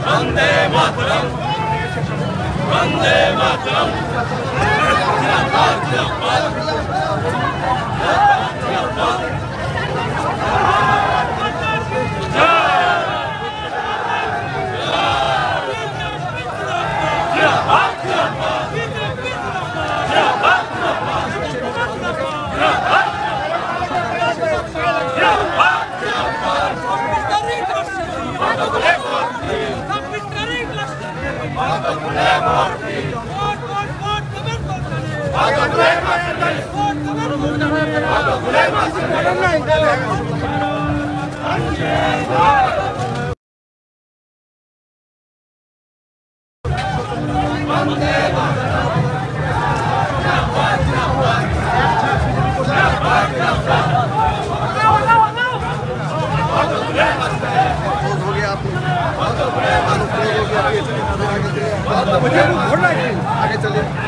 Vande Mataram, Vande Mataram. आगे चलिए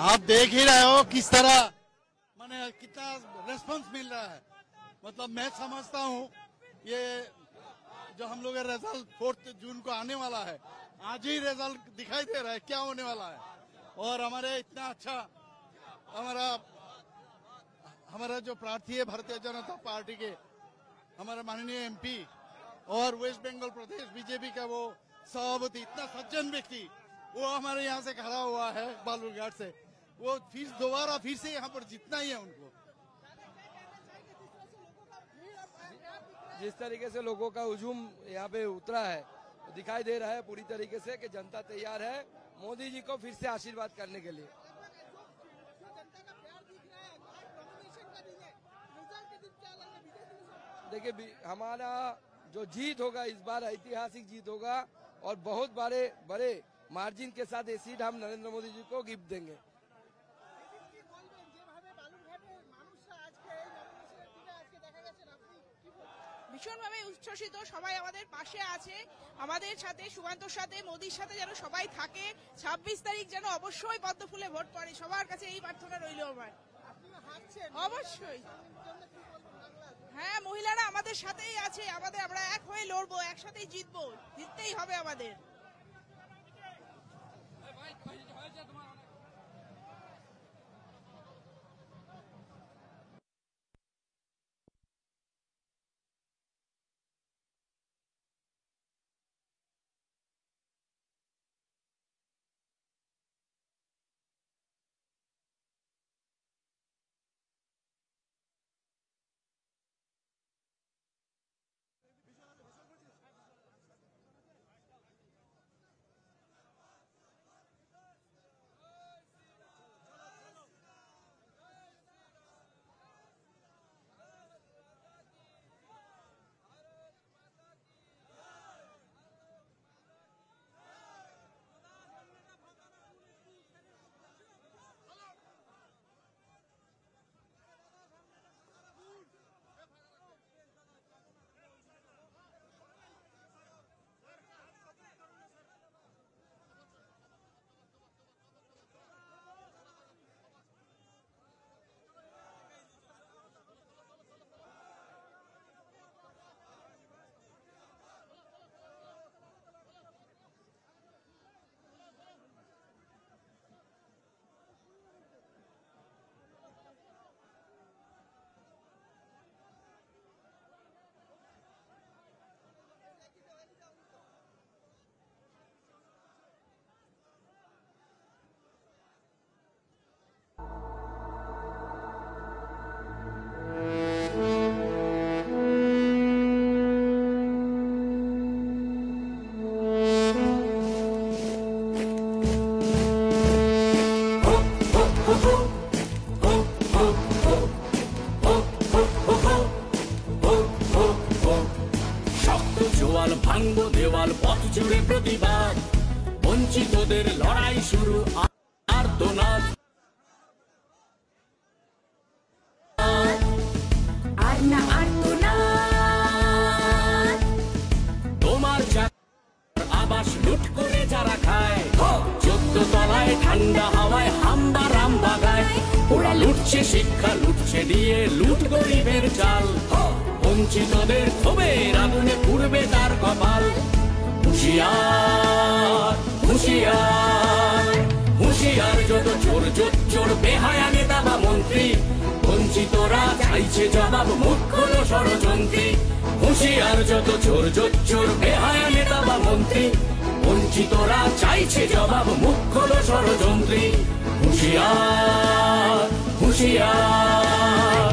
आप देख ही रहे हो किस तरह माने कितना रेस्पॉन्स मिल रहा है। मतलब मैं समझता हूँ ये जो हम लोग रिजल्ट 4 जून को आने वाला है, आज ही रिजल्ट दिखाई दे रहा है क्या होने वाला है। और हमारे इतना अच्छा हमारा जो प्रार्थी है भारतीय जनता पार्टी के हमारे माननीय एमपी और वेस्ट बंगाल प्रदेश बीजेपी का वो सभापति, इतना सज्जन व्यक्ति, वो हमारे यहाँ से खड़ा हुआ है बालूरघाट से। वो दोबारा फिर से यहाँ पर जीतना ही है उनको। जिस तरीके से लोगों का हुजूम यहाँ पे उतरा है, दिखाई दे रहा है पूरी तरीके से कि जनता तैयार है मोदी जी को फिर से आशीर्वाद करने के लिए। देखिए, हमारा जो जीत होगा इस बार ऐतिहासिक जीत होगा और बहुत बड़े मार्जिन के साथ ये सीट हम नरेंद्र मोदी जी को गिफ्ट देंगे। ভীষণভাবে উচ্ছ্বসিত, সবাই আমাদের পাশে আছে, আমাদের সাথে সুকান্তর সাথে মোদির সাথে যেন সবাই থাকে। 26 তারিখ যেন অবশ্যই পদ্ম ফুলে ভোট পড়ে, সবার কাছে এই প্রার্থনা রইল আমার। অবশ্যই হ্যাঁ, মহিলারা আমাদের সাথেই আছে, আমরা এক হয়ে লড়বো, একসাথেই জিতবো, জিততেই হবে আমাদের। ভাঙবো দেওয়াল পথ জুড়ে প্রতিবাদ, বঞ্চিতদের লড়াই শুরু আর্তনাদ। তোমার আবাস লুট করে যারা খায়, 14 তলায় ঠান্ডা হাওয়ায় হাম্বা রাম্বা গায়। ওরা লুটছে শিক্ষা, লুটছে দিয়ে লুট গরিবের চাল, বঞ্চিতদের ক্ষোভের আগুনে পুড়বে তার কপাল। হুঁশিয়ার হুঁশিয়ার হুঁশিয়ার, যত চোর জোচ্চোর বেহায়া নেতা বা মন্ত্রী, বঞ্চিতরা চাইছে জবাব, মুখ্য হলো ষড়যন্ত্রী। হুঁশিয়ার, যত চোর জোচ্চোর বেহায়া নেতা বা মন্ত্রী, বঞ্চিতরা চাইছে জবাব, মুখ্য হলো ষড়যন্ত্রী। হুঁশিয়ার হুঁশিয়ার।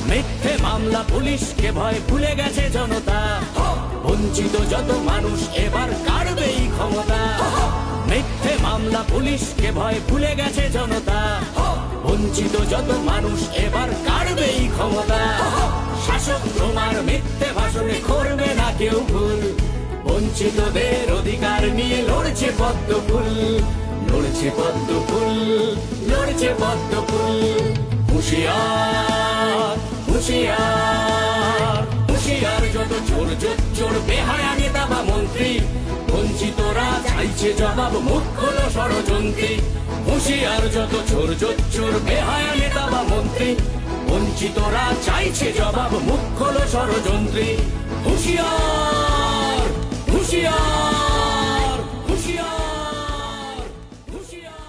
মিথ্যে মামলা পুলিশকে ভয় ভুলে গেছে জনতা, বঞ্চিত যত মানুষ এবার কাড়বেই ক্ষমতা। মিথ্যে মামলা পুলিশকে ভয় ভুলে গেছে জনতা, বঞ্চিত যত মানুষ এবার কাড়বেই ক্ষমতা। শাসক তোমার মিথ্যে ভাষণে করবে না কেউ ভুল, বঞ্চিতদের অধিকার নিয়ে লড়ছে পদ্ম ফুল, লড়ছে পদ্ম ফুল, লড়ছে পদ্ম ফুল। হুঁশিয়ার হুঁশিয়ার হুঁশিয়ার যত চোর চোর বেহায়া নেতা বা মন্ত্রী, বঞ্চিতরা চাইছে জবাব, মুখ খোলো ষড়যন্ত্রী। হুঁশিয়ার যত চোর বেহায়া নেতা বা মন্ত্রী, বঞ্চিতরা চাইছে জবাব, মুখ খোলো ষড়যন্ত্রী। হুঁশিয়ার হুঁশিয়ার হুঁশিয়ার হুঁশিয়ার।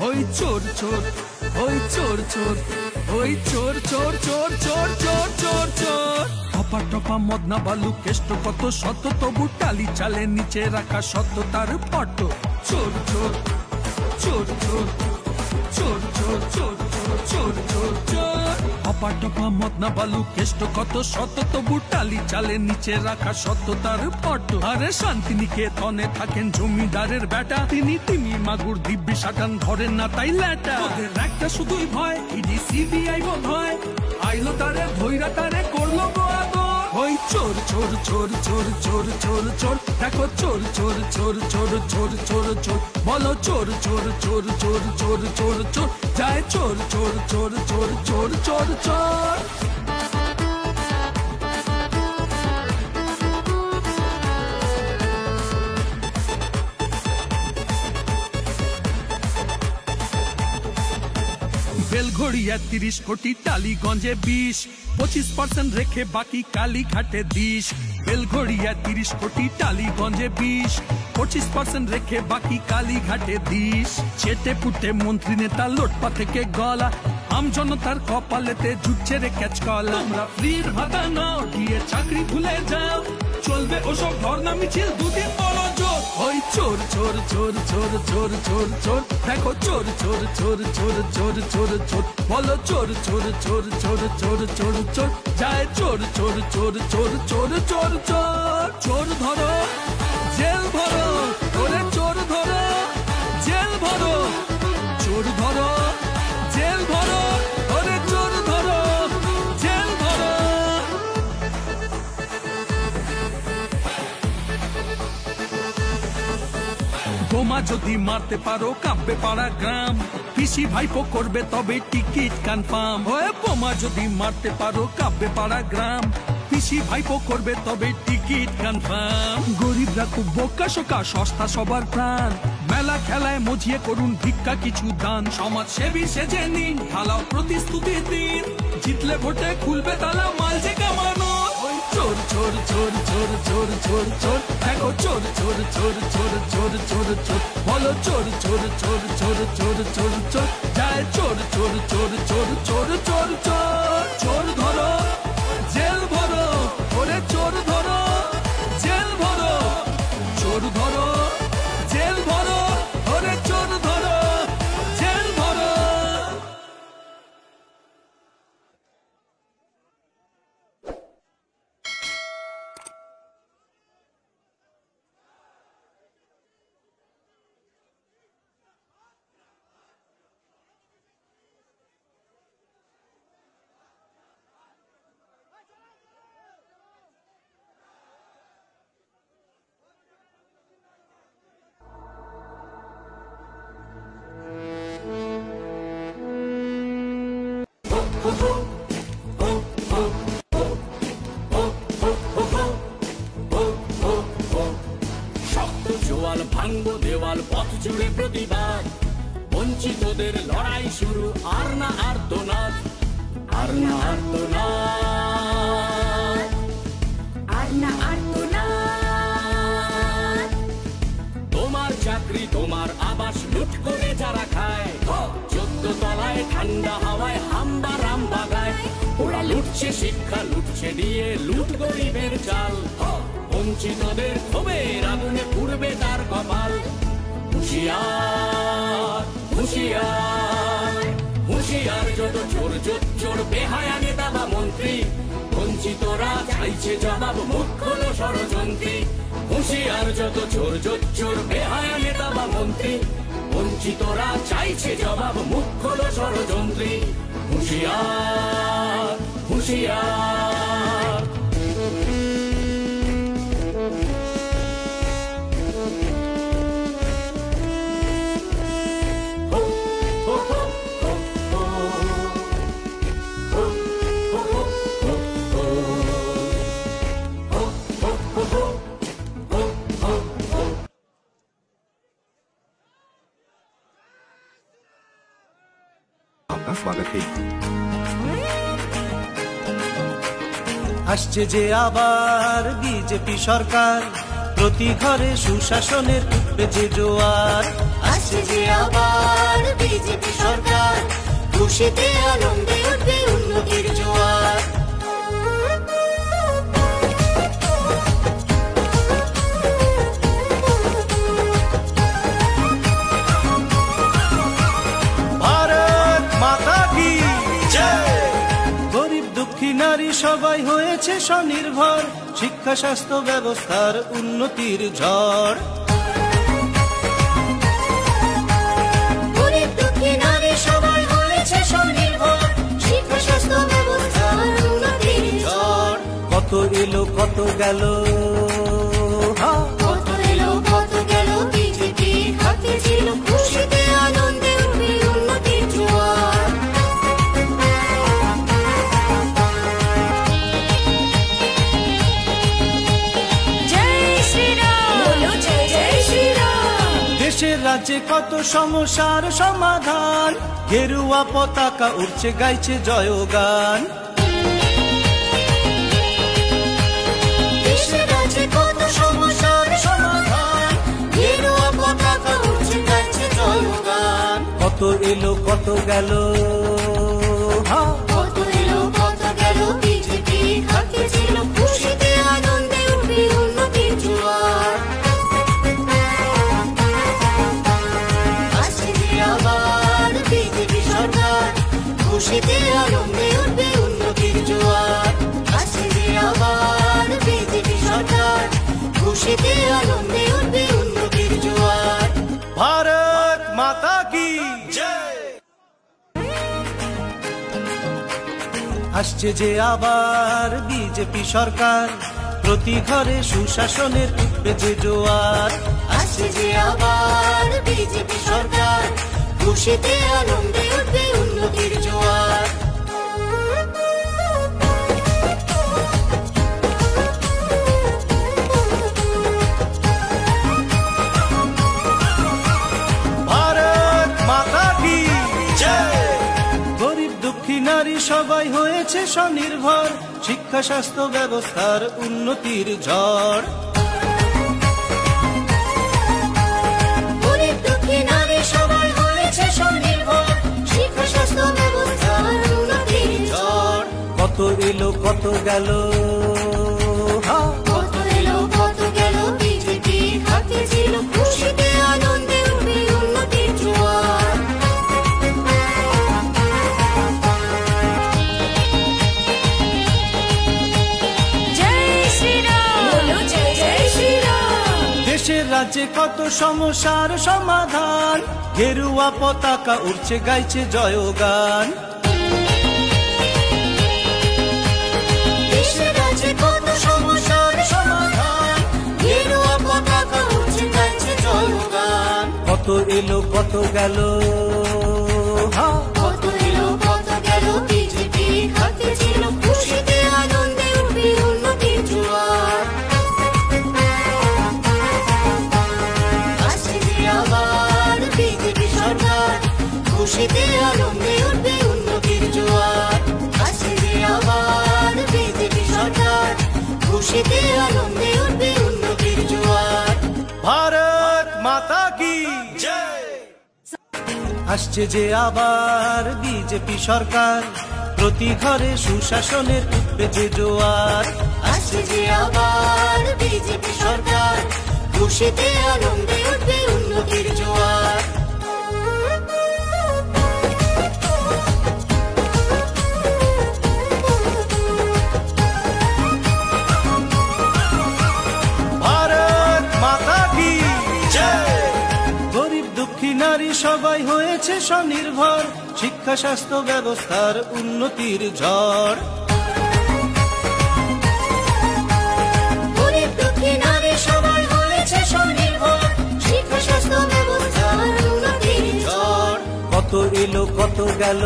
ওই চোর চোর, ওই চোর চোর, ওই চোর চোর চোর চোর চোর চোর চোর। টপা টপা মদনা বালু কেষ্ট কত শত, তবু টালি চালে নিচে রাখা শত তার ফটো। চোর চোর চোর চোর চোর চোর চোর চোর চোর চোর চোর। টপা টপা মদনা বালু কেষ্ট কত শত, তবু টালি চালে নিচে রাখা শত তার ফটো। আরে শান্তিনিকেতনে থাকেন জমিদারের বেটা, তিনি মাগুর দিব্যি সাটান ধরেন না তাই ল্যাটা। ওদের একটা শুধুই ভয়, ইডি সিবিআই বোধ হয় আইলো তারে ধৈরা তারে করলো গোয়াগো। ওই চোর চোর চোর চোর চোর চোর চোর, দেখো চোর চোর চোর চোর চোর চোর চোর, বলো চোর চোর চোর চোর চোর চোর চোর, যায় চোর চোর চোর চোর চোর চোর চোর। বেলঘড়িয়া 30 কোটি, টালিগঞ্জে 20, 25% রেখে বাকি কালীঘাটে 10। বেলঘড়িয়া 30 কোটি, টালিগঞ্জে 20, 25% রেখে বাকি কালীঘাটে 10। চেটে পুটে মন্ত্রী নেতা লোটপা থেকে গলা, আম জনতার কপালেতে জুটছে রে ক্যাচ কলা। আমরা ফ্রির ভাতা নাও, গিয়ে চাকরি ভুলে যাও, চলবে ওসব ধর্ণা মিছিল দুদিন বড় জোর। ওই চোর চোর চোর চোর চোর চোর চোর, দেখো চোর চোর চোর চোর চোর চোর চোর, বলো চোর চোর চোর চোর চোর চোর চোর, যায় চোর চোর চোর চোর চোর চোর চোর। চোর ধরো জেল ভরো, ওরে চোর ধরো জেল ভরো, চোর ধরো জেল ভরো, ওরে চোর ধরো জেল ভরো। বোমা যদি মারতে পারো কাঁপবে পাড়া গ্রাম, পিসি ভাইপো করবে তবে টিকিট কনফার্ম। হয়ে বোমা যদি মারতে পারো কাঁপবে পাড়া গ্রাম, পিসি ভাইপো করবে তবে টিকিট কনফার্ম। গরিবরা খুব বোকা শোকা, সস্তা সবার প্রাণ, মেলা খেলায় মজিয়ে করুন ভিক্ষা কিছু দান। সমাজ সেবী সেজে নিন, ঢালাও প্রতিশ্রুতি দিন, জিতলে ভোটে খুলবে তালা মাল যে কামানো। চোর চোর চোর চোর চোর চোর চোর, দেখো চোর চোর চোর চোর চোর চোর চোর, বলো চোর চোর চোর চোর চোর চোর চোর, যায় চোর চোর চোর চোর চোর চোর চোর। চোর ধরো জেল ভরো, ওরে চোর ধরো জেল ভরো, চোর ধরো জেল ভরো, ওরে চোর ধরো জেল ভরো। জোয়াল ভাঙবো দেওয়াল, পথ জুড়ে প্রতিবাদ, বঞ্চিতদের লড়াই শুরু, আর না আর্তনাদ, আর না আর্তনাদ, আর না আর্তনাদ। তোমার চাকরি তোমার আবাস লুট করে যারা খায়, 14 তলায় ঠান্ডা হাওয়ায় হাম্বারা দিচ্ছে শিক্ষা, লুটছে দিয়ে লুট গরিবের চাল। বঞ্চিতদের ক্ষোভের আগুনে পুড়বে তার কপাল। হুঁশিয়ার হুঁশিয়ার হুঁশিয়ার যত চোর জোচ্চোর বেহায়া নেতা বা মন্ত্রী, বঞ্চিতরা চাইছে জবাব, মুখ খোলো ষড়যন্ত্রী। হুঁশিয়ার যত চোর জোচ্চোর বেহায়া নেতা বা মন্ত্রী, বঞ্চিতরা চাইছে জবাব, মুখ খোলো ষড়যন্ত্রী। হুঁশিয়ার হুঁশিয়ার। आपका स्वागत है। আসছে যে আবার বিজেপি সরকার, প্রতি ঘরে সুশাসনের উঠবে যে জোয়ার। আসছে যে আবার বিজেপি সরকার, খুশিতে আনন্দে উঠবে উন্নতির জোয়ার। ভারত মাতা কি জয়। গরিব দুঃখী নারী সবাই হয়েছে স্বনির্ভর, শিক্ষা স্বাস্থ্য ব্যবস্থার উন্নতির ঝড়। গরিব দুঃখী নারী সবাই হয়েছে স্বনির্ভর, শিক্ষা স্বাস্থ্য ব্যবস্থার উন্নতির ঝড়। কত এলো কত গেল, কত এলো কত গেল, বিজেপি হাতে ছিল, খুশিতে আনন্দে উঠবে উন্নতির জোয়ার। জয় শ্রীরাম, বলো জয় জয় শ্রীরাম। দেশের রাজ্যে কত সমস্যার সমাধান, গেরুয়া পতাকা উঠছে গাইছে জয়গান। দেশের রাজ্যে কত সমস্যার সমাধান, গেরুয়া পতাকা উঠছে গাইছে জয়গান। কত এলো কত গেল, কত এলো কত গেল, বিজেপি হাতে ছিল, খুশিতে আনন্দে উঠবে উন্নতির জোয়ার। আসছে যে আবার বিজেপি সরকার, খুশিতে আনন্দে উঠবে উন্নতির জোয়ার। আসছে যে আবার বিজেপি সরকার, খুশিতে আনন্দে উঠবে উন্নতির জোয়ার। ভারত মাতা কি জয়। আসছে যে আবার বিজেপি সরকার, প্রতি ঘরে সুশাসনের উঠবে যে জোয়ার। আসছে যে আবার বিজেপি সরকার, খুশিতে আনন্দে উঠবে উন্নতির জোয়ার। ভারত মাতা কি জয়। গরিব দুঃখী নারী সবাই হয়েছে স্বনির্ভর, শিক্ষা স্বাস্থ্য ব্যবস্থার উন্নতির ঝড়। গরিব দুঃখী নারী সবাই হয়েছে স্বনির্ভর, শিক্ষা স্বাস্থ্য ব্যবস্থার উন্নতির ঝড়। কত এলো কত গেল, কত এলো কত গেল, বিজেপি হাতে ছিল, খুশিতে আনন্দে উঠবে উন্নতির জোয়ার। জয় শ্রীরাম, বলো জয় জয় শ্রীরাম। দেশের রাজ্যে কত সমস্যার সমাধান, গেরুয়া পতাকা উঠছে গাইছে জয়গান। দেশের রাজ্যে কত সমস্যার সমাধান, গেরুয়া পতাকা উঠছে গাইছে জয়গান। কত এলো কত গেল, কত এলো কত গেল, বিজেপি হাতে ছিল, খুশিতে আনন্দে উঠবে উন্নতির জোয়ার। আসছে যে আবার বিজেপি সরকার, খুশিতে আনন্দে উঠবে উন্নতির জোয়ার। আসছে যে আবার বিজেপি সরকার, খুশিতে আনন্দে উঠবে উন্নতির জোয়ার। ভারত মাতা কি জয়। আসছে যে আবার বিজেপি সরকার, প্রতি ঘরে সুশাসনের উঠবে যে জোয়ার। আসছে যে আবার বিজেপি সরকার, খুশিতে আনন্দে উঠবে উন্নতির জোয়ার। ভারত মাতা কি জয়। গরিব দুঃখী নারী সবাই হয়েছে স্বনির্ভর, শিক্ষা স্বাস্থ্য ব্যবস্থার উন্নতির ঝড়। গরিব দুঃখী নারী সবাই হয়েছে স্বনির্ভর, শিক্ষা স্বাস্থ্য ব্যবস্থার উন্নতির ঝড়। কত এলো কত গেল,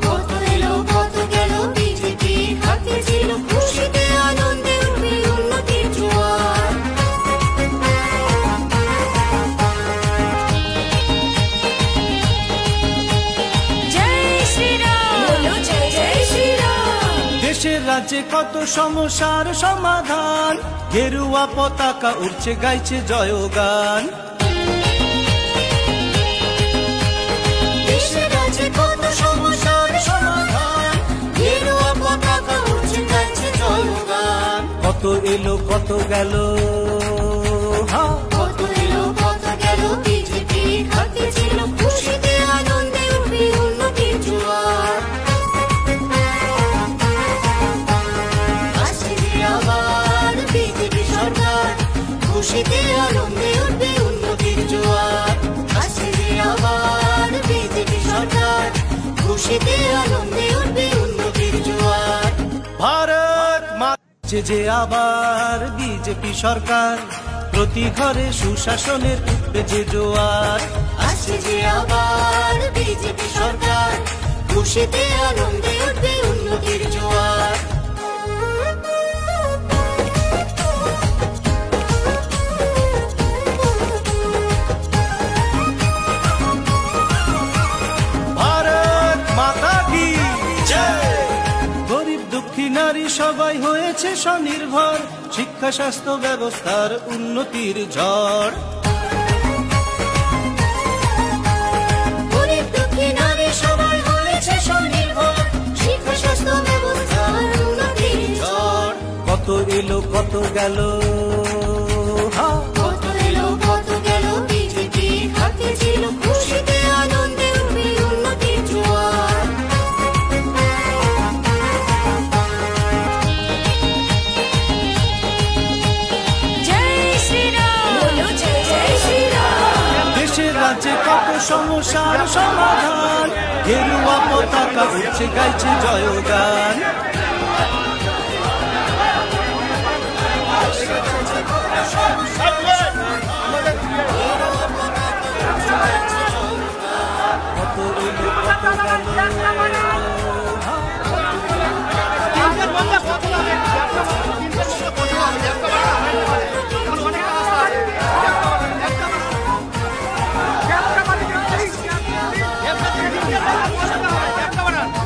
কত এলো কত গেল, বিজেপি হাতে ছিল, খুশিতে আনন্দে উঠবে উন্নতির জোয়ার। দেশের রাজ্যে কত সমস্যার সমাধান, গেরুয়া পতাকা উঠছে গাইছে জয়গান। দেশের রাজ্যে কত সমস্যার সমাধান, গেরুয়া পতাকা উঠছে গাইছে জয়গান। কত এলো কত গেল, কত এলো কত গেল, বিজেপি হাতে ছিল, খুশিতে আনন্দে উঠবে উন্নতির জোয়ার। আসছে যে আবার বিজেপি সরকার, খুশিতে আনন্দে উঠবে উন্নতির জোয়ার। আসছে যে আবার বিজেপি সরকার, খুশিতে আনন্দে উঠবে উন্নতির জোয়ার। ভারত মাছে যে আবার বিজেপি সরকার, প্রতি ঘরে সুশাসনের উঠবে যে জোয়ার। আসছে যে আবার বিজেপি সরকার, খুশিতে আনন্দে উঠবে উন্নতির জোয়ার। ভারত মাতা কি জয়। গরিব দুঃখী নারী সবাই হয়েছে স্বনির্ভর, শিক্ষা স্বাস্থ্য ব্যবস্থার উন্নতির ঝড়। গরিব দুঃখী নারী সবাই হয়েছে স্বনির্ভর, শিক্ষা স্বাস্থ্য ব্যবস্থার উন্নতির ঝড়। কত এলো কত গেল, কত এলো কত গেল, বিজেপি হাতে ছিল, খুশিতে আনন্দে উঠবে উন্নতির জোয়ার। দেশের রাজ্যে কত সমস্যার সমাধান, গেরুয়া পতাকা উঠছে গাইছে জয়গান। কত এলো কত গেল,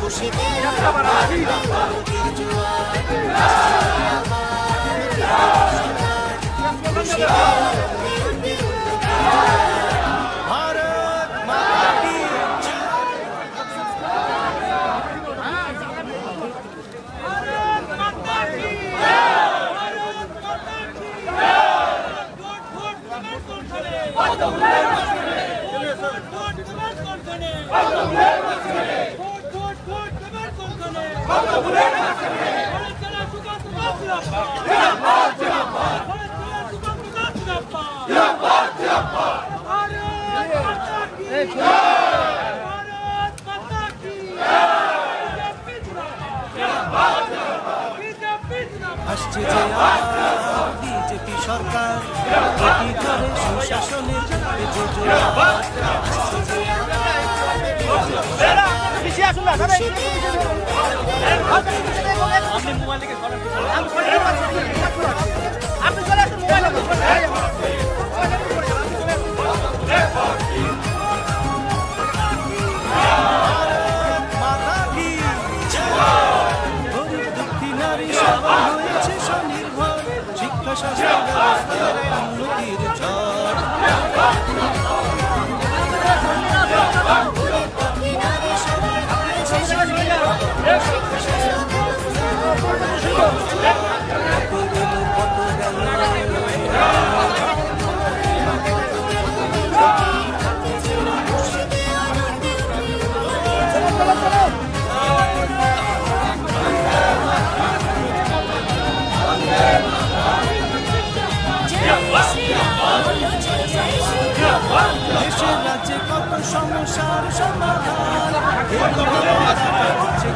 খুশিতে আনন্দে উন্নতির জোয়ার। খুশিতে আনন্দে উঠবে উন্নতির জোয়ার। ভারত মাতা কি জয়। আসছে যে আবার বিজেপি সরকার, প্রতি ঘরে সুশাসনের উঠবে যে জোয়ার। আসছে যে আবার বিজেপি সরকার,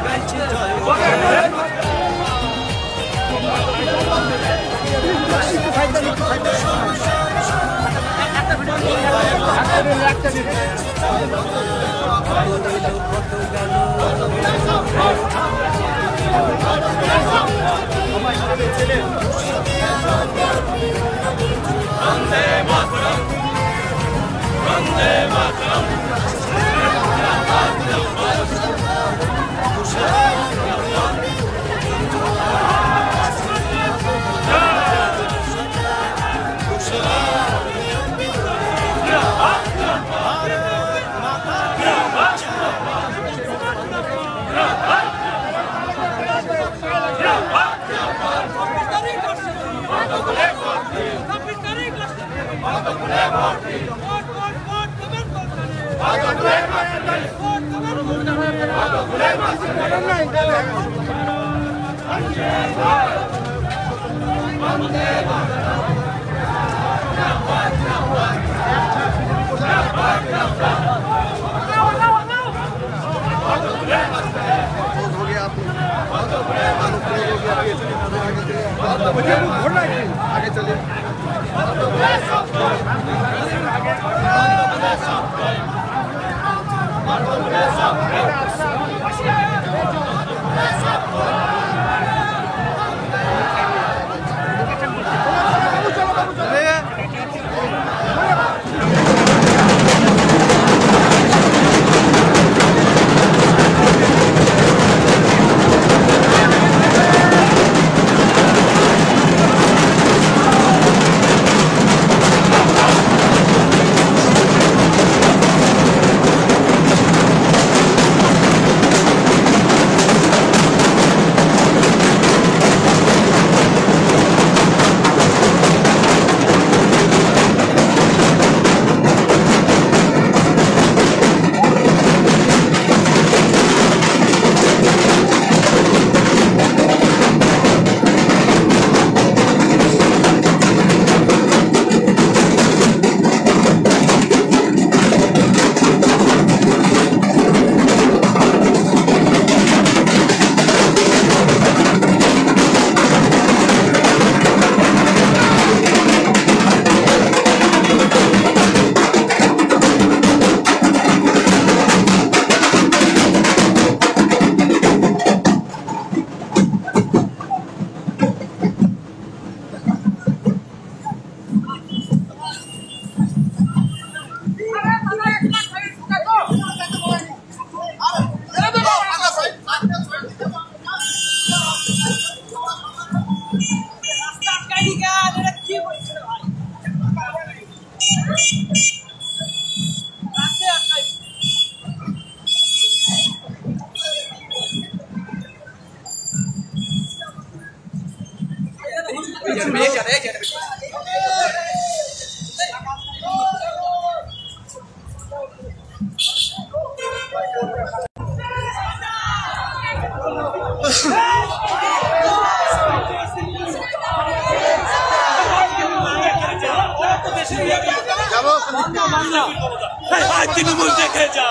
গাইছে জয় বন্দে মাতরম বন্দে মাতরম आगे चलिए তৃণমূল দেখে যা।